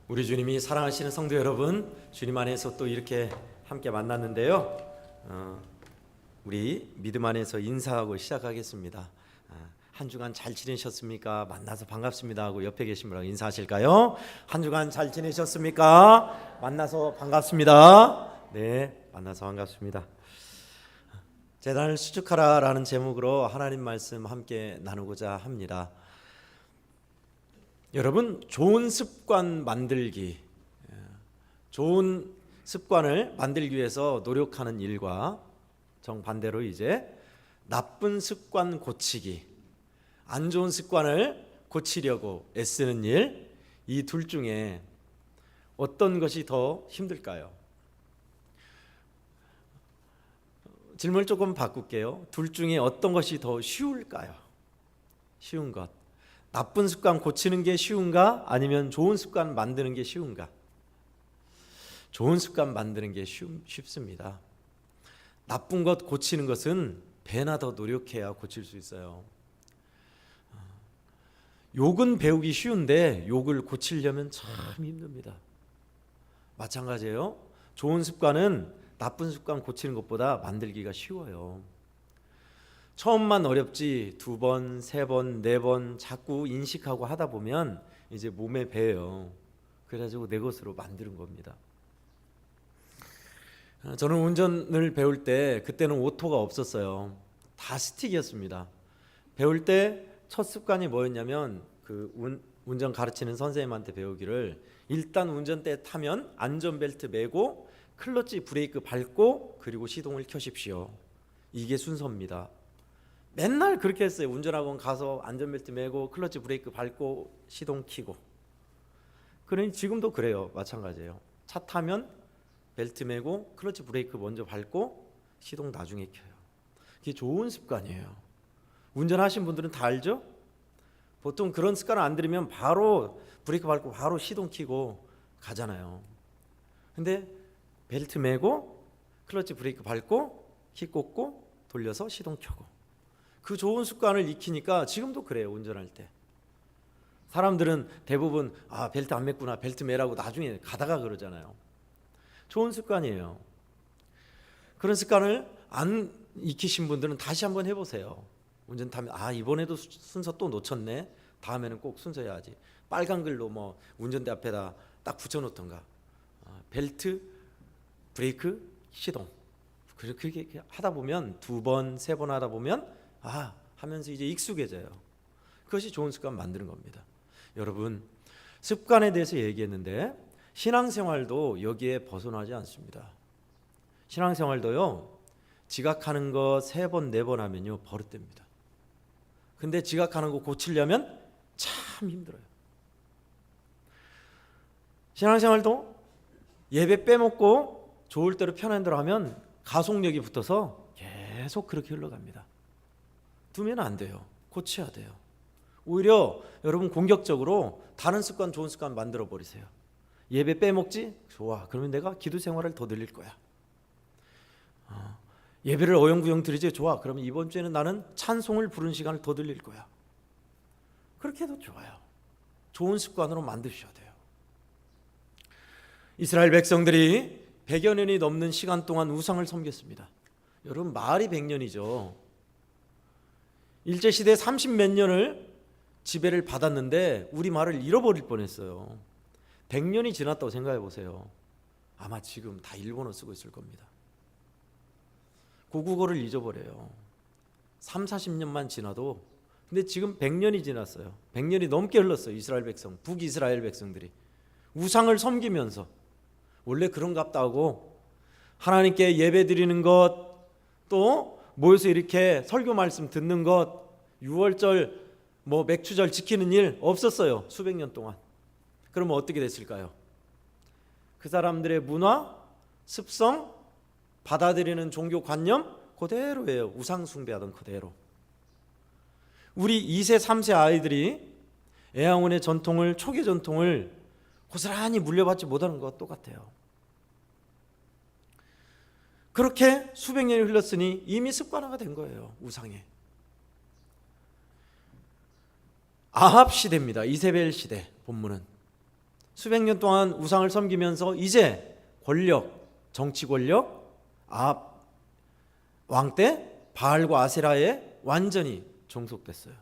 우리 주님이 사랑하시는 성도 여러분, 주님 안에서 또 이렇게 함께 만났는데요. 우리 믿음 안에서 인사하고 시작하겠습니다. 한 주간 잘 지내셨습니까? 만나서 반갑습니다 하고 옆에 계신 분하고 인사하실까요? 한 주간 잘 지내셨습니까? 만나서 반갑습니다. 네, 만나서 반갑습니다. 재단을 수축하라라는 제목으로 하나님 말씀 함께 나누고자 합니다. 여러분, 좋은 습관 만들기, 좋은 습관을 만들기 위해서 노력하는 일과 정반대로 이제 나쁜 습관 고치기, 안 좋은 습관을 고치려고 애쓰는 일, 이 둘 중에 어떤 것이 더 힘들까요? 질문을 조금 바꿀게요. 둘 중에 어떤 것이 더 쉬울까요? 쉬운 것. 나쁜 습관 고치는 게 쉬운가? 아니면 좋은 습관 만드는 게 쉬운가? 좋은 습관 만드는 게 쉽습니다. 나쁜 것 고치는 것은 배나 더 노력해야 고칠 수 있어요. 욕은 배우기 쉬운데 욕을 고치려면 참 힘듭니다. 마찬가지예요. 좋은 습관은 나쁜 습관 고치는 것보다 만들기가 쉬워요. 처음만 어렵지 두 번, 세 번, 네 번 자꾸 인식하고 하다 보면 이제 몸에 배요. 그래가지고 내 것으로 만드는 겁니다. 저는 운전을 배울 때 그때는 오토가 없었어요. 다 스틱이었습니다. 배울 때 첫 습관이 뭐였냐면 그 운전 가르치는 선생님한테 배우기를 일단 운전대에 타면 안전벨트 매고 클러치 브레이크 밟고 그리고 시동을 켜십시오. 이게 순서입니다. 맨날 그렇게 했어요. 운전학원 가서 안전벨트 매고 클러치 브레이크 밟고 시동 켜고. 그러니 지금도 그래요. 마찬가지예요. 차 타면 벨트 매고 클러치 브레이크 먼저 밟고 시동 나중에 켜요. 그게 좋은 습관이에요. 운전하신 분들은 다 알죠? 보통 그런 습관을 안 들이면 바로 브레이크 밟고 바로 시동 켜고 가잖아요. 근데 벨트 매고 클러치 브레이크 밟고 키 꽂고 돌려서 시동 켜고, 그 좋은 습관을 익히니까 지금도 그래요. 운전할 때 사람들은 대부분 벨트 안 맸구나, 벨트 매라고 나중에 가다가 그러잖아요. 좋은 습관이에요. 그런 습관을 안 익히신 분들은 다시 한번 해보세요. 운전 타면 이번에도 순서 또 놓쳤네, 다음에는 꼭 순서 해야지. 빨간 글로 뭐 운전대 앞에다 딱 붙여놓던가, 벨트, 브레이크, 시동. 그렇게 하다 보면 두 번, 세 번 하다 보면 하면서 이제 익숙해져요. 그것이 좋은 습관 만드는 겁니다. 여러분, 습관에 대해서 얘기했는데 신앙생활도 여기에 벗어나지 않습니다. 신앙생활도요, 지각하는 거 세 번, 네 번 하면요 버릇됩니다. 근데 지각하는 거 고치려면 참 힘들어요. 신앙생활도 예배 빼먹고 좋을 대로 편한 대로 하면 가속력이 붙어서 계속 그렇게 흘러갑니다. 두면 안 돼요. 고쳐야 돼요. 오히려 여러분 공격적으로 다른 습관, 좋은 습관 만들어 버리세요. 예배 빼먹지? 좋아. 그러면 내가 기도 생활을 더 늘릴 거야. 예배를 어영부영 드리지? 좋아. 그러면 이번 주에는 나는 찬송을 부르는 시간을 더 늘릴 거야. 그렇게 해도 좋아요. 좋은 습관으로 만드셔야 돼요. 이스라엘 백성들이 100여 년이 넘는 시간 동안 우상을 섬겼습니다. 여러분, 말이 100년이죠. 일제시대 30몇 년을 지배를 받았는데 우리 말을 잃어버릴 뻔했어요. 100년이 지났다고 생각해 보세요. 아마 지금 다 일본어 쓰고 있을 겁니다. 고국어를 잊어버려요. 3, 40년만 지나도. 근데 지금 100년이 지났어요. 100년이 넘게 흘렀어요. 이스라엘 백성, 북이스라엘 백성들이 우상을 섬기면서 원래 그런갑다 하고 하나님께 예배 드리는 것, 또 모여서 이렇게 설교 말씀 듣는 것, 6월절 맥주절 지키는 일 없었어요. 수백 년 동안. 그러면 어떻게 됐을까요? 그 사람들의 문화, 습성, 받아들이는 종교 관념 그대로예요. 우상 숭배하던 그대로. 우리 2세, 3세 아이들이 애양원의 전통을, 초기 전통을 고스란히 물려받지 못하는 것 똑같아요. 그렇게 수백 년이 흘렀으니 이미 습관화가 된 거예요. 우상에. 아합 시대입니다. 이세벨 시대 본문은. 수백 년 동안 우상을 섬기면서 이제 권력, 정치 권력, 왕때 바알과 아세라에 완전히 종속됐어요.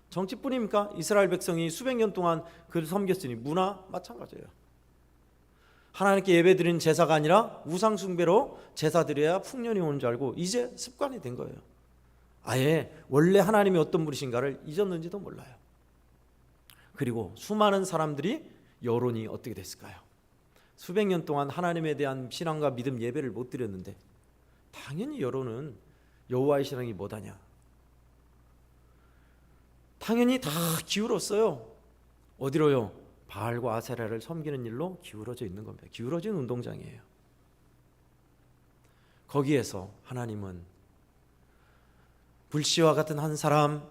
정치뿐입니까? 이스라엘 백성이 수백 년 동안 그를 섬겼으니 문화 마찬가지예요. 하나님께 예배드리는 제사가 아니라 우상 숭배로 제사 드려야 풍년이 오는 줄 알고 이제 습관이 된 거예요. 아예 원래 하나님이 어떤 분이신가를 잊었는지도 몰라요. 그리고 수많은 사람들이 여론이 어떻게 됐을까요? 수백 년 동안 하나님에 대한 신앙과 믿음 예배를 못 드렸는데 당연히 여론은 여호와의 신앙이 뭐다냐, 당연히 다 기울었어요. 어디로요? 바알과 아세라를 섬기는 일로 기울어져 있는 겁니다. 기울어진 운동장이에요. 거기에서 하나님은 불시와 같은 한 사람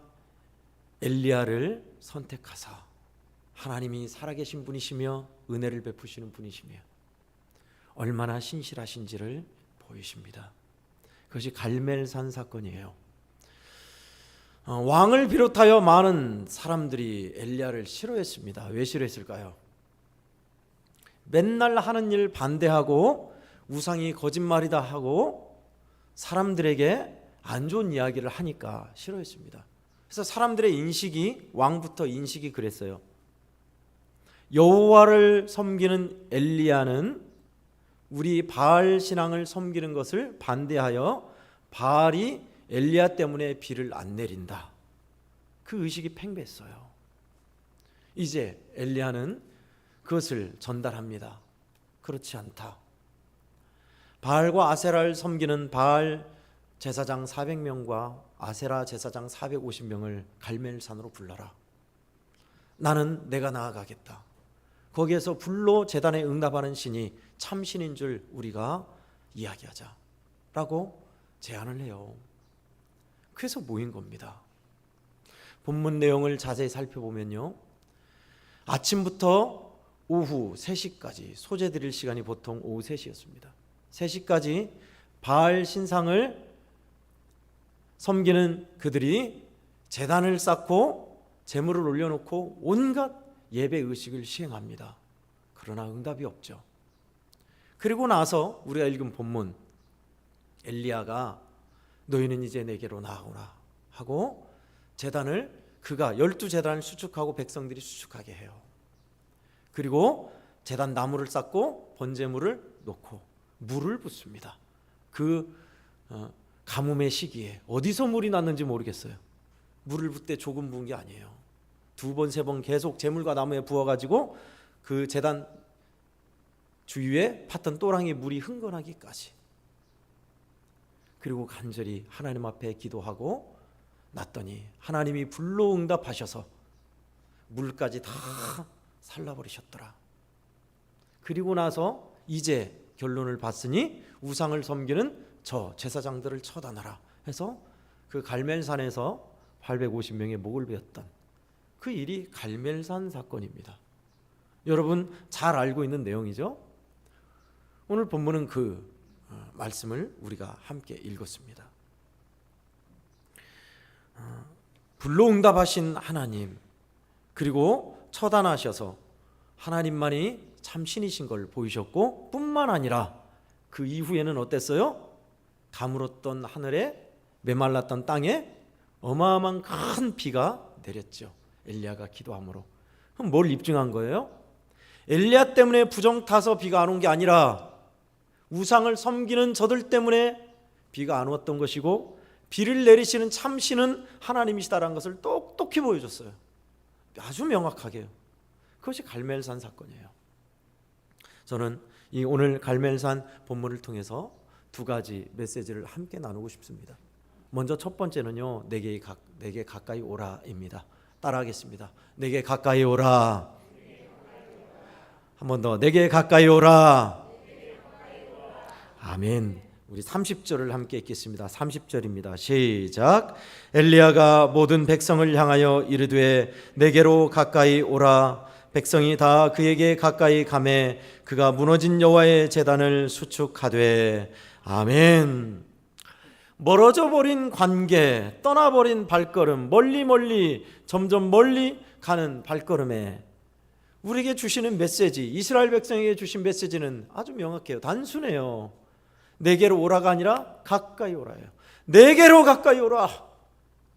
엘리야를 선택하사, 하나님이 살아계신 분이시며 은혜를 베푸시는 분이시며 얼마나 신실하신지를 보이십니다. 그것이 갈멜산 사건이에요. 왕을 비롯하여 많은 사람들이 엘리야를 싫어했습니다. 왜 싫어했을까요? 맨날 하는 일 반대하고 우상이 거짓말이다 하고 사람들에게 안 좋은 이야기를 하니까 싫어했습니다. 그래서 사람들의 인식이, 왕부터 인식이 그랬어요. 여호와를 섬기는 엘리야는 우리 바알 신앙을 섬기는 것을 반대하여 바알이 엘리야 때문에 비를 안 내린다. 그 의식이 팽배했어요. 이제 엘리야는 그것을 전달합니다. 그렇지 않다. 바알과 아세라를 섬기는 바알 제사장 400명과 아세라 제사장 450명을 갈멜산으로 불러라. 나는 내가 나아가겠다. 거기에서 불로 제단에 응답하는 신이 참신인 줄 우리가 이야기하자 라고 제안을 해요. 그래서 모인 겁니다. 본문 내용을 자세히 살펴보면요, 아침부터 오후 3시까지 소재 드릴 시간이 보통 오후 3시였습니다. 3시까지 바알 신상을 섬기는 그들이 제단을 쌓고 제물을 올려놓고 온갖 예배 의식을 시행합니다. 그러나 응답이 없죠. 그리고 나서 우리가 읽은 본문, 엘리야가 너희는 이제 내게로 나아오라 하고 제단을, 그가 12제단을 수축하고 백성들이 수축하게 해요. 그리고 제단 나무를 쌓고 번제물을 놓고 물을 붓습니다. 그 가뭄의 시기에 어디서 물이 났는지 모르겠어요. 물을 붓되 조금 부은 게 아니에요. 2번, 3번 계속 제물과 나무에 부어가지고 그 제단 주위에 팠던 또랑이 물이 흥건하기까지. 그리고 간절히 하나님 앞에 기도하고 났더니 하나님이 불로 응답하셔서 물까지 다 살라버리셨더라. 그리고 나서 이제 결론을 봤으니 우상을 섬기는 저 제사장들을 처단하라 해서 그 갈멜산에서 850명의 목을 베었던 그 일이 갈멜산 사건입니다. 여러분 잘 알고 있는 내용이죠. 오늘 본문은 그 말씀을 우리가 함께 읽었습니다. 불로 응답하신 하나님, 그리고 처단하셔서 하나님만이 참신이신 걸 보이셨고, 뿐만 아니라 그 이후에는 어땠어요? 가물었던 하늘에 메말랐던 땅에 어마어마한 큰 비가 내렸죠. 엘리야가 기도함으로. 그럼 뭘 입증한 거예요? 엘리야 때문에 부정 타서 비가 안 온 게 아니라 우상을 섬기는 저들 때문에 비가 안 왔던 것이고, 비를 내리시는 참신은 하나님이시다라는 것을 똑똑히 보여줬어요. 아주 명확하게요. 그것이 갈멜산 사건이에요. 저는 이 오늘 갈멜산 본문을 통해서 2가지 메시지를 함께 나누고 싶습니다. 먼저 첫 번째는요, 내게 가까이 오라입니다. 따라하겠습니다. 내게 가까이 오라. 한 번 더, 내게 가까이 오라. 아멘. 우리 30절을 함께 읽겠습니다. 30절입니다. 시작. 엘리야가 모든 백성을 향하여 이르되 내게로 가까이 오라. 백성이 다 그에게 가까이 가매 그가 무너진 여호와의 제단을 수축하되. 아멘. 멀어져 버린 관계, 떠나버린 발걸음, 멀리 점점 멀리 가는 발걸음에 우리에게 주시는 메시지, 이스라엘 백성에게 주신 메시지는 아주 명확해요. 단순해요. 내게로 오라가 아니라 가까이 오라예요. 내게로 가까이 오라.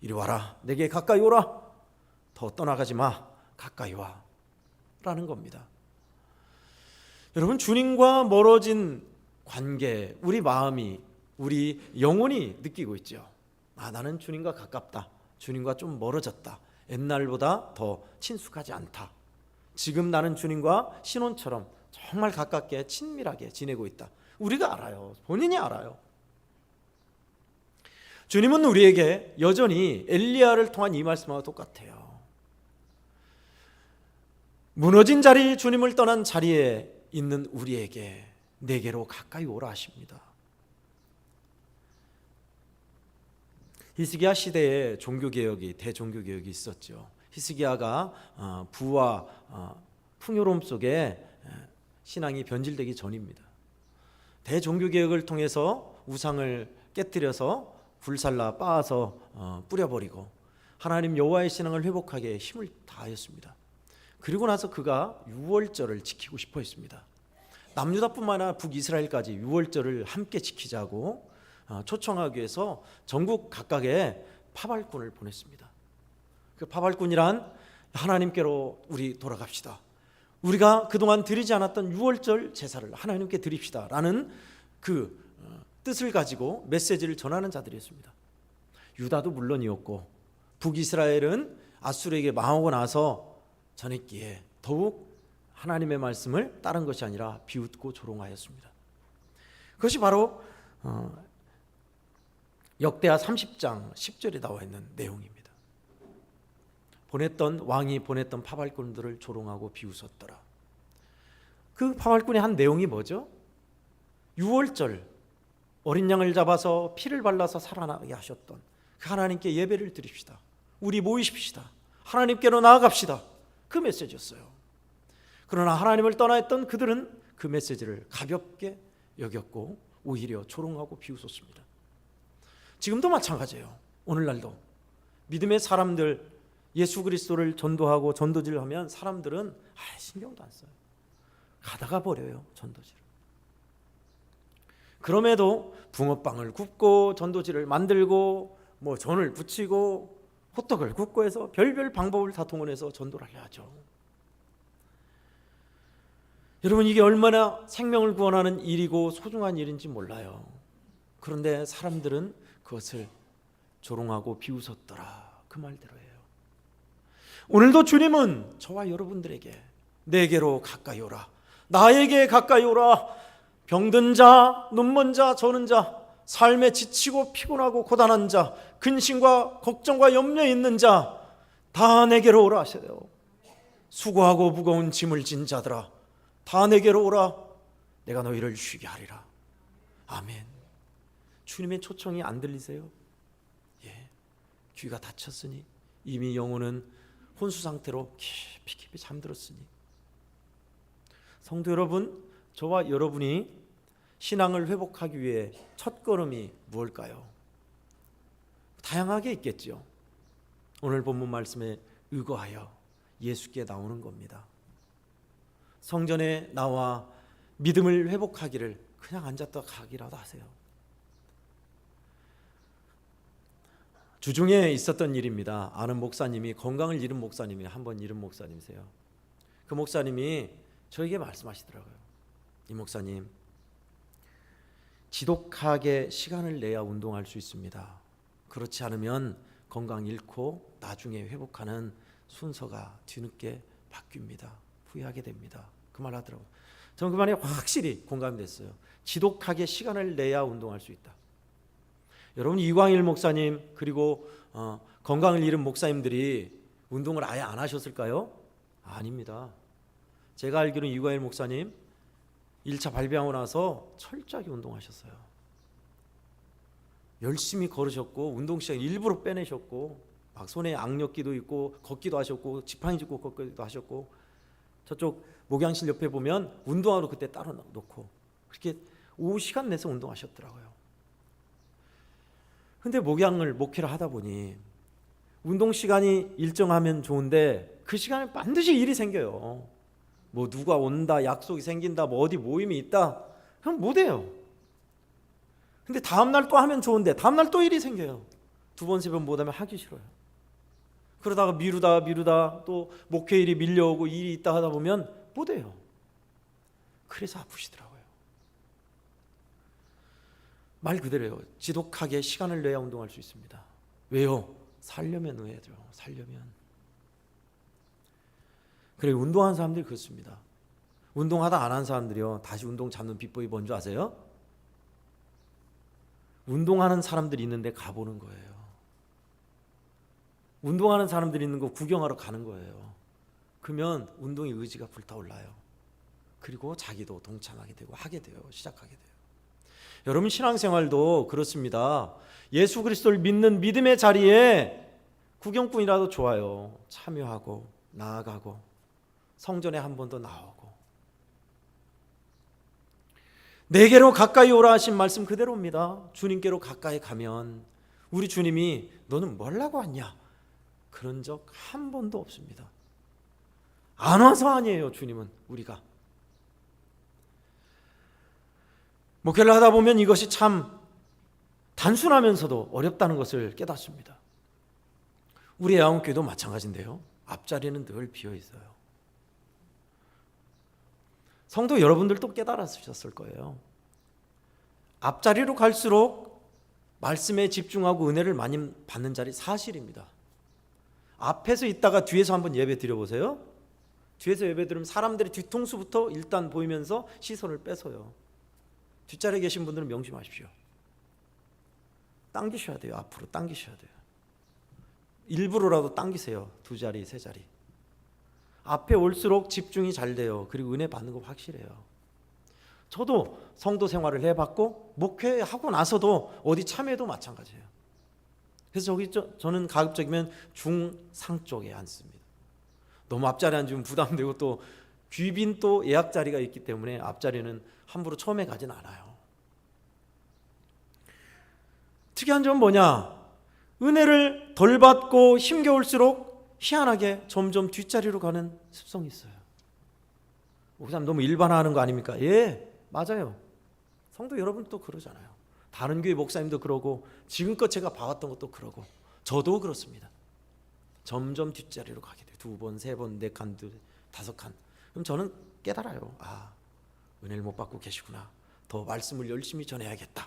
이리 와라. 내게 가까이 오라. 더 떠나가지 마. 가까이 와. 라는 겁니다. 여러분, 주님과 멀어진 관계, 우리 마음이, 우리 영혼이 느끼고 있죠. 나는 주님과 가깝다. 주님과 좀 멀어졌다. 옛날보다 더 친숙하지 않다. 지금 나는 주님과 신혼처럼 정말 가깝게 친밀하게 지내고 있다. 우리가 알아요. 본인이 알아요. 주님은 우리에게 여전히 엘리야를 통한 이 말씀하고 똑같아요. 무너진 자리, 주님을 떠난 자리에 있는 우리에게 내게로 가까이 오라 하십니다. 히스기야 시대에 종교개혁이, 대종교개혁이 있었죠. 히스기야가 부와 풍요로움 속에 신앙이 변질되기 전입니다. 대종교개혁을 통해서 우상을 깨뜨려서 불살라 빻아서 뿌려버리고 하나님 여호와의 신앙을 회복하게 힘을 다하였습니다. 그리고 나서 그가 유월절을 지키고 싶어 했습니다. 남유다뿐만 아니라 북이스라엘까지 유월절을 함께 지키자고 초청하기 위해서 전국 각각에 파발꾼을 보냈습니다. 그 파발꾼이란 하나님께로 우리 돌아갑시다. 우리가 그동안 드리지 않았던 유월절 제사를 하나님께 드립시다 라는 그 뜻을 가지고 메시지를 전하는 자들이었습니다. 유다도 물론이었고 북이스라엘은 아수르에게 망하고 나서 전했기에 더욱 하나님의 말씀을 따른 것이 아니라 비웃고 조롱하였습니다. 그것이 바로 역대하 30장 10절에 나와 있는 내용입니다. 왕이 보냈던 파발꾼들을 조롱하고 비웃었더라. 그 파발꾼이 한 내용이 뭐죠? 유월절 어린 양을 잡아서 피를 발라서 살아나게 하셨던 그 하나님께 예배를 드립시다. 우리 모이십시다. 하나님께로 나아갑시다. 그 메시지였어요. 그러나 하나님을 떠나 있던 그들은 그 메시지를 가볍게 여겼고 오히려 조롱하고 비웃었습니다. 지금도 마찬가지예요. 오늘날도 믿음의 사람들, 예수 그리스도를 전도하고 전도지를 하면 사람들은 신경도 안 써요. 가다가 버려요, 전도지를. 그럼에도 붕어빵을 굽고 전도지를 만들고 전을 붙이고 호떡을 굽고 해서 별별 방법을 다 동원해서 전도를 하려 하죠. 여러분, 이게 얼마나 생명을 구원하는 일이고 소중한 일인지 몰라요. 그런데 사람들은 그것을 조롱하고 비웃었더라. 그 말대로예요. 오늘도 주님은 저와 여러분들에게 내게로 가까이 오라. 나에게 가까이 오라. 병든 자, 눈먼 자, 저는 자, 삶에 지치고 피곤하고 고단한 자, 근심과 걱정과 염려에 있는 자, 다 내게로 오라 하세요. 수고하고 무거운 짐을 진 자들아, 다 내게로 오라. 내가 너희를 쉬게 하리라. 아멘. 주님의 초청이 안 들리세요? 귀가 닫혔으니 이미 영혼은 혼수 상태로 깊이 잠들었으니. 성도 여러분, 저와 여러분이 신앙을 회복하기 위해 첫 걸음이 무엇일까요? 다양하게 있겠죠. 오늘 본문 말씀에 의거하여 예수께 나오는 겁니다. 성전에 나와 믿음을 회복하기를 그냥 앉았다 가기라도 하세요. 주중에 있었던 일입니다. 아는 목사님이, 건강을 잃은 목사님이, 한번 잃은 목사님이세요. 그 목사님이 저에게 말씀하시더라고요. 이 목사님, 지독하게 시간을 내야 운동할 수 있습니다. 그렇지 않으면 건강 잃고 나중에 회복하는 순서가 뒤늦게 바뀝니다. 후회하게 됩니다. 그 말 하더라고요. 저는 그 말에 확실히 공감이 됐어요. 지독하게 시간을 내야 운동할 수 있다. 여러분, 이광일 목사님 그리고 건강을 잃은 목사님들이 운동을 아예 안 하셨을까요? 아닙니다. 제가 알기로는 이광일 목사님 1차 발병하고 나서 철저하게 운동하셨어요. 열심히 걸으셨고 운동 시간 일부러 빼내셨고 막 손에 악력기도 있고 걷기도 하셨고 지팡이 짚고 걷기도 하셨고 저쪽 목양실 옆에 보면 운동화로 그때 따로 놓고 그렇게 오후 시간 내서 운동하셨더라고요. 근데 목회를 하다 보니 운동 시간이 일정하면 좋은데 그 시간에 반드시 일이 생겨요. 뭐 누가 온다, 약속이 생긴다, 뭐 어디 모임이 있다, 그럼 못해요. 근데 다음날 또 하면 좋은데 다음날 또 일이 생겨요. 두 번, 세 번 못하면 하기 싫어요. 그러다가 미루다 또 목회일이 밀려오고 일이 있다 하다 보면 못해요. 그래서 아프시더라고요. 말 그대로요. 지독하게 시간을 내야 운동할 수 있습니다. 왜요? 살려면 해야죠. 살려면. 그래, 운동하는 사람들이 그렇습니다. 운동하다 안 한 사람들이요, 다시 운동 잡는 비법이 뭔지 아세요? 운동하는 사람들이 있는데 가보는 거예요. 운동하는 사람들이 있는 거 구경하러 가는 거예요. 그러면 운동의 의지가 불타올라요. 그리고 자기도 동참하게 되고 하게 돼요. 시작하게 돼요. 여러분 신앙생활도 그렇습니다. 예수 그리스도를 믿는 믿음의 자리에 구경꾼이라도 좋아요. 참여하고 나아가고 성전에 한 번 더 나오고. 내게로 가까이 오라 하신 말씀 그대로입니다. 주님께로 가까이 가면 우리 주님이 너는 뭐라고 왔냐? 그런 적 한 번도 없습니다. 안 와서 아니에요. 주님은 우리가. 목회를 하다 보면 이것이 참 단순하면서도 어렵다는 것을 깨닫습니다. 우리 애원교회도 마찬가지인데요. 앞자리는 늘 비어 있어요. 성도 여러분들도 깨달으셨을 거예요. 앞자리로 갈수록 말씀에 집중하고 은혜를 많이 받는 자리 사실입니다. 앞에서 있다가 뒤에서 한번 예배 드려보세요. 뒤에서 예배 드리면 사람들의 뒤통수부터 일단 보이면서 시선을 뺏어요. 뒷자리에 계신 분들은 명심하십시오. 당기셔야 돼요. 앞으로 당기셔야 돼요. 일부러라도 당기세요. 두 자리, 세 자리. 앞에 올수록 집중이 잘 돼요. 그리고 은혜 받는 거 확실해요. 저도 성도 생활을 해봤고 목회하고 나서도 어디 참여도 마찬가지예요. 그래서 저는 가급적이면 중상 쪽에 앉습니다. 너무 앞자리에 앉으면 부담되고 또 귀빈 또 예약 자리가 있기 때문에 앞자리는 함부로 처음에 가진 않아요. 특이한 점은 뭐냐? 은혜를 덜 받고 힘겨울수록 희한하게 점점 뒷자리로 가는 습성이 있어요. 목사님 너무 일반화하는 거 아닙니까? 예, 맞아요. 성도 여러분도 그러잖아요. 다른 교회 목사님도 그러고 지금껏 제가 봐왔던 것도 그러고 저도 그렇습니다. 점점 뒷자리로 가게 돼요. 두 번, 세 번, 네 칸, 다섯 칸. 그럼 저는 깨달아요. 아, 은혜를 못 받고 계시구나. 더 말씀을 열심히 전해야겠다.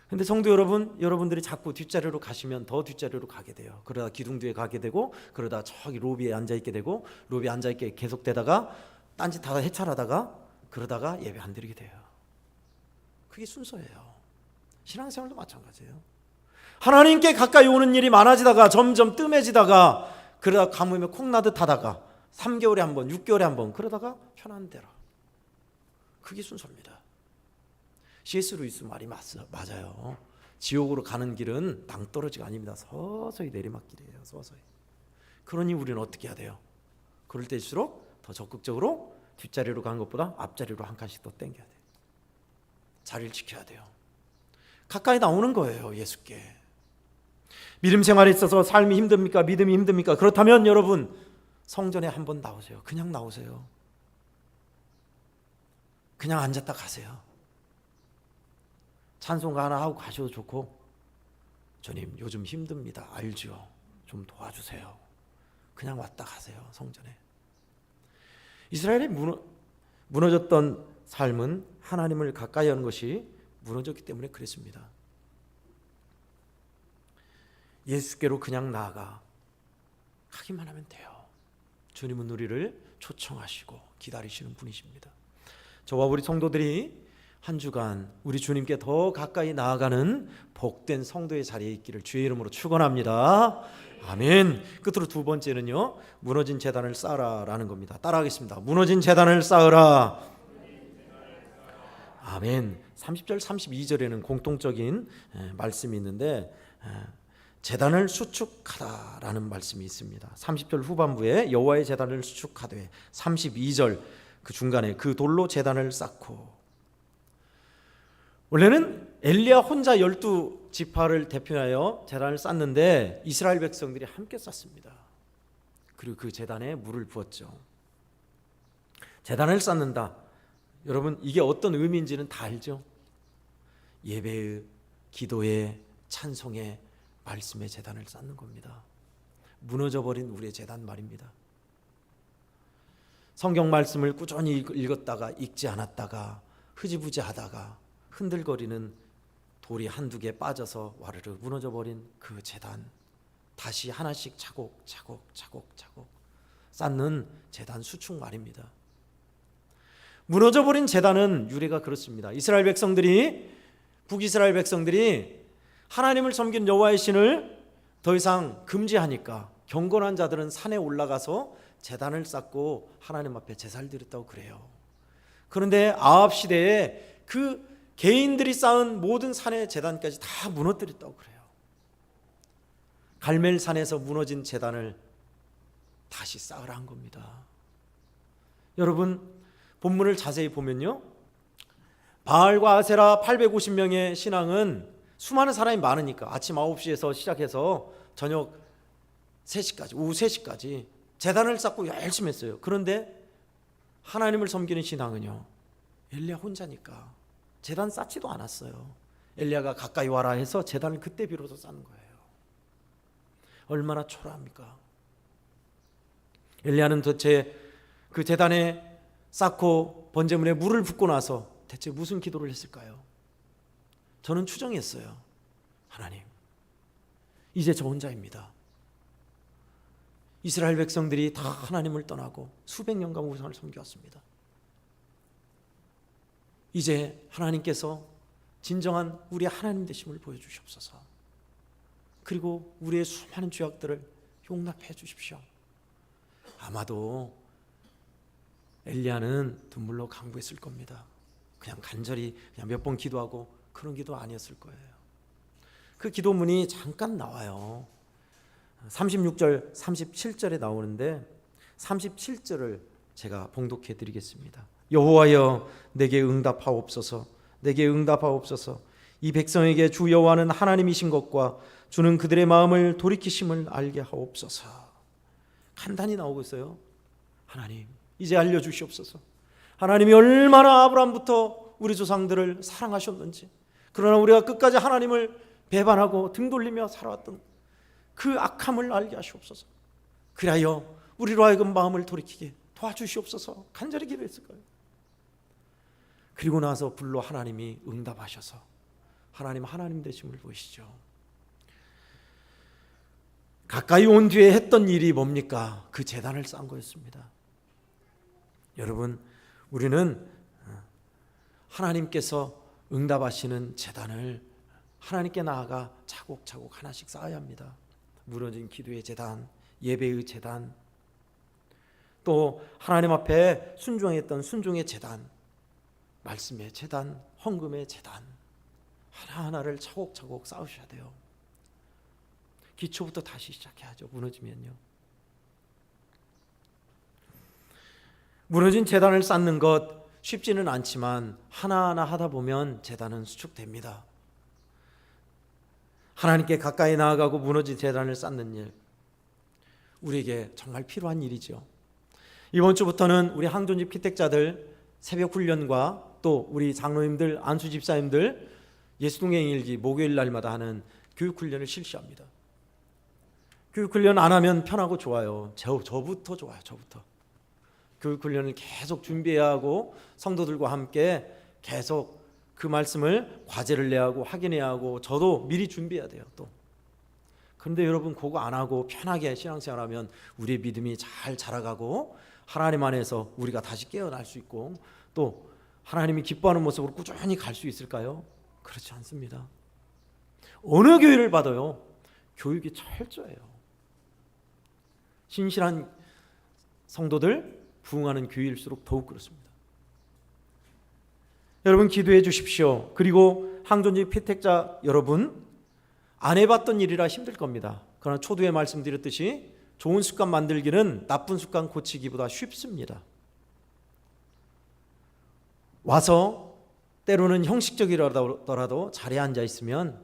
근데 성도 여러분, 여러분들이 자꾸 뒷자리로 가시면 더 뒷자리로 가게 돼요. 그러다 기둥 뒤에 가게 되고 그러다 저기 로비에 앉아있게 되고 로비에 앉아있게 계속되다가 딴짓하다 해찰하다가 그러다가 예배 안 드리게 돼요. 그게 순서예요. 신앙생활도 마찬가지예요. 하나님께 가까이 오는 일이 많아지다가 점점 뜸해지다가 그러다 가뭄에 콩나듯 하다가 3개월에 한 번, 6개월에 한 번 그러다가 편한 대로. 그게 순서입니다. C.S. 루이스 말이 맞아요. 지옥으로 가는 길은 낭떠러지가 아닙니다. 서서히 내리막길이에요. 서서히. 그러니 우리는 어떻게 해야 돼요? 그럴 때일수록 더 적극적으로 뒷자리로 가는 것보다 앞자리로 한 칸씩 더 당겨야 돼요. 자리를 지켜야 돼요. 가까이 나오는 거예요. 예수께. 믿음 생활에 있어서 삶이 힘듭니까? 믿음이 힘듭니까? 그렇다면 여러분 성전에 한번 나오세요. 그냥 나오세요. 그냥 앉았다 가세요. 찬송가 하나 하고 가셔도 좋고 주님 요즘 힘듭니다. 알죠? 좀 도와주세요. 그냥 왔다 가세요. 성전에. 이스라엘이 무너졌던 삶은 하나님을 가까이 하는 것이 무너졌기 때문에 그랬습니다. 예수께로 그냥 나아가 가기만 하면 돼요. 주님은 우리를 초청하시고 기다리시는 분이십니다. 저와 우리 성도들이 한 주간 우리 주님께 더 가까이 나아가는 복된 성도의 자리에 있기를 주의 이름으로 축원합니다. 아멘. 끝으로 두 번째는요, 무너진 제단을 쌓으라라는 겁니다. 따라하겠습니다. 무너진 제단을 쌓으라. 아멘. 30절 32절에는 공통적인 말씀이 있는데 제단을 수축하다라는 말씀이 있습니다. 30절 후반부에 여호와의 제단을 수축하되 32절 그 중간에 그 돌로 제단을 쌓고. 원래는 엘리야 혼자 12지파를 대표하여 제단을 쌓는데 이스라엘 백성들이 함께 쌓습니다. 그리고 그 제단에 물을 부었죠. 제단을 쌓는다. 여러분, 이게 어떤 의미인지는 다 알죠? 예배의, 기도의, 찬송의, 말씀의 제단을 쌓는 겁니다. 무너져버린 우리의 제단 말입니다. 성경 말씀을 꾸준히 읽었다가 읽지 않았다가 흐지부지 하다가 흔들거리는 돌이 한두 개 빠져서 와르르 무너져버린 그 제단, 다시 하나씩 차곡차곡 쌓는 제단 수축 말입니다. 무너져버린 제단은 유래가 그렇습니다. 이스라엘 백성들이, 북이스라엘 백성들이 하나님을 섬긴 여호와의 신을 더 이상 금지하니까 경건한 자들은 산에 올라가서 제단을 쌓고 하나님 앞에 제사를 드렸다고 그래요. 그런데 아합 시대에 그 개인들이 쌓은 모든 산의 제단까지 다 무너뜨렸다고 그래요. 갈멜산에서 무너진 제단을 다시 쌓으라 한 겁니다. 여러분, 본문을 자세히 보면요, 바알과 아세라 850명의 신앙은 수많은 사람이 많으니까 아침 9시에서 시작해서 저녁 3시까지, 오후 3시까지 제단을 쌓고 열심히 했어요. 그런데 하나님을 섬기는 신앙은요, 엘리야 혼자니까 제단 쌓지도 않았어요. 엘리야가 가까이 와라 해서 제단을 그때 비로소 쌓는 거예요. 얼마나 초라합니까? 엘리야는 도대체 그 제단에 쌓고 번제물에 물을 붓고 나서 대체 무슨 기도를 했을까요? 저는 추정했어요. 하나님, 이제 저 혼자입니다. 이스라엘 백성들이 다 하나님을 떠나고 수백 년간 우상을 섬겨왔습니다. 이제 하나님께서 진정한 우리의 하나님 되심을 보여주시옵소서. 그리고 우리의 수많은 죄악들을 용납해 주십시오. 아마도 엘리야는 눈물로 간구했을 겁니다. 그냥 간절히 그냥 몇 번 기도하고 그런 기도 아니었을 거예요. 그 기도문이 잠깐 나와요. 36절, 37절에 나오는데 37절을 제가 봉독해 드리겠습니다. 여호와여, 내게 응답하옵소서. 내게 응답하옵소서. 이 백성에게 주 여호와는 하나님이신 것과 주는 그들의 마음을 돌이키심을 알게 하옵소서. 간단히 나오고 있어요. 하나님, 이제 알려주시옵소서. 하나님이 얼마나 아브라함부터 우리 조상들을 사랑하셨는지, 그러나 우리가 끝까지 하나님을 배반하고 등 돌리며 살아왔던 그 악함을 알게 하시옵소서. 그리하여 우리로 하여금 마음을 돌이키게 도와주시옵소서. 간절히 기도했을 거예요. 그리고 나서 불로 하나님이 응답하셔서 하나님 되심을 보이시죠. 가까이 온 뒤에 했던 일이 뭡니까? 그 제단을 쌓은 거였습니다. 여러분, 우리는 하나님께서 응답하시는 제단을 하나님께 나아가 차곡차곡 하나씩 쌓아야 합니다. 무너진 기도의 제단, 예배의 제단, 또 하나님 앞에 순종했던 순종의 제단, 말씀의 제단, 헌금의 제단, 하나하나를 차곡차곡 쌓으셔야 돼요. 기초부터 다시 시작해야죠. 무너지면요. 무너진 제단을 쌓는 것 쉽지는 않지만 하나하나 하다 보면 제단은 수축됩니다. 하나님께 가까이 나아가고 무너진 제단을 쌓는 일, 우리에게 정말 필요한 일이죠. 이번 주부터는 우리 항존집 피택자들 새벽 훈련과 또 우리 장로님들, 안수 집사님들 예수동행 일기 목요일 날마다 하는 교육 훈련을 실시합니다. 교육 훈련 안 하면 편하고 좋아요. 저부터 좋아요. 저부터. 교육 훈련을 계속 준비해야 하고 성도들과 함께 계속 그 말씀을 과제를 내야 하고 확인해야 하고 저도 미리 준비해야 돼요. 또 그런데 여러분, 그거 안 하고 편하게 신앙생활하면 우리의 믿음이 잘 자라가고 하나님 안에서 우리가 다시 깨어날 수 있고 또 하나님이 기뻐하는 모습으로 꾸준히 갈 수 있을까요? 그렇지 않습니다. 어느 교회를 봐도요, 교육이 철저해요. 신실한 성도들 부흥하는 교회일수록 더욱 그렇습니다. 여러분, 기도해 주십시오. 그리고 항존집 피택자 여러분, 안 해봤던 일이라 힘들 겁니다. 그러나 초두에 말씀드렸듯이 좋은 습관 만들기는 나쁜 습관 고치기보다 쉽습니다. 와서 때로는 형식적이라도 자리에 앉아 있으면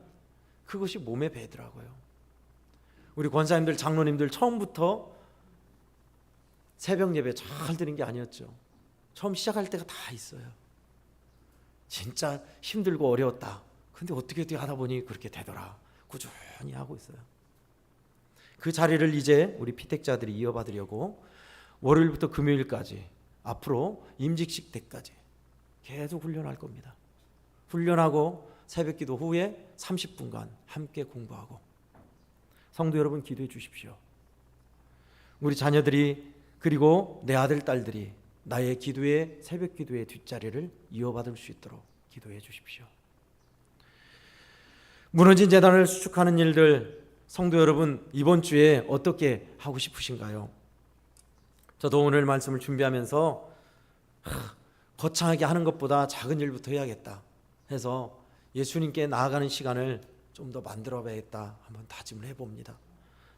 그것이 몸에 배더라고요. 우리 권사님들, 장로님들 처음부터 새벽 예배 잘 드린 게 아니었죠. 처음 시작할 때가 다 있어요. 진짜 힘들고 어려웠다. 근데 어떻게 하다 보니 그렇게 되더라. 꾸준히 하고 있어요. 그 자리를 이제 우리 피택자들이 이어받으려고 월요일부터 금요일까지 앞으로 임직식 때까지 계속 훈련할 겁니다. 훈련하고 새벽기도 후에 30분간 함께 공부하고, 성도 여러분 기도해 주십시오. 우리 자녀들이 그리고 내 아들 딸들이 나의 기도의 새벽 기도의 뒷자리를 이어받을 수 있도록 기도해 주십시오. 무너진 재단을 수축하는 일들, 성도 여러분 이번 주에 어떻게 하고 싶으신가요? 저도 오늘 말씀을 준비하면서 거창하게 하는 것보다 작은 일부터 해야겠다 해서 예수님께 나아가는 시간을 좀 더 만들어 봐야겠다 한번 다짐을 해봅니다.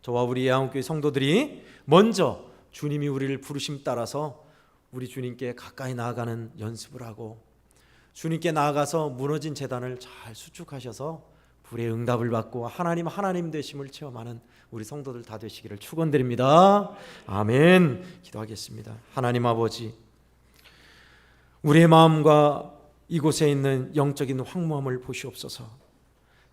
저와 우리 예한교회 성도들이 먼저 주님이 우리를 부르심 따라서 우리 주님께 가까이 나아가는 연습을 하고, 주님께 나아가서 무너진 재단을 잘 수축하셔서 불의 응답을 받고 하나님 되심을 체험하는 우리 성도들 다 되시기를 축원드립니다. 아멘. 기도하겠습니다. 하나님 아버지, 우리의 마음과 이곳에 있는 영적인 황무함을 보시옵소서.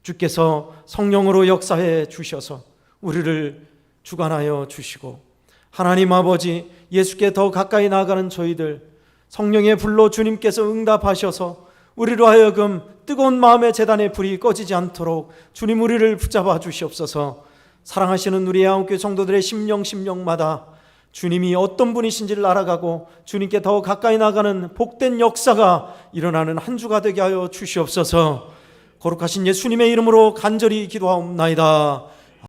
주께서 성령으로 역사해 주셔서 우리를 주관하여 주시고, 하나님 아버지, 예수께 더 가까이 나아가는 저희들 성령의 불로 주님께서 응답하셔서 우리로 하여금 뜨거운 마음의 제단의 불이 꺼지지 않도록 주님 우리를 붙잡아 주시옵소서. 사랑하시는 우리 예한교회 성도들의 심령마다 주님이 어떤 분이신지를 알아가고 주님께 더 가까이 나가는 복된 역사가 일어나는 한 주가 되게 하여 주시옵소서. 거룩하신 예수님의 이름으로 간절히 기도하옵나이다.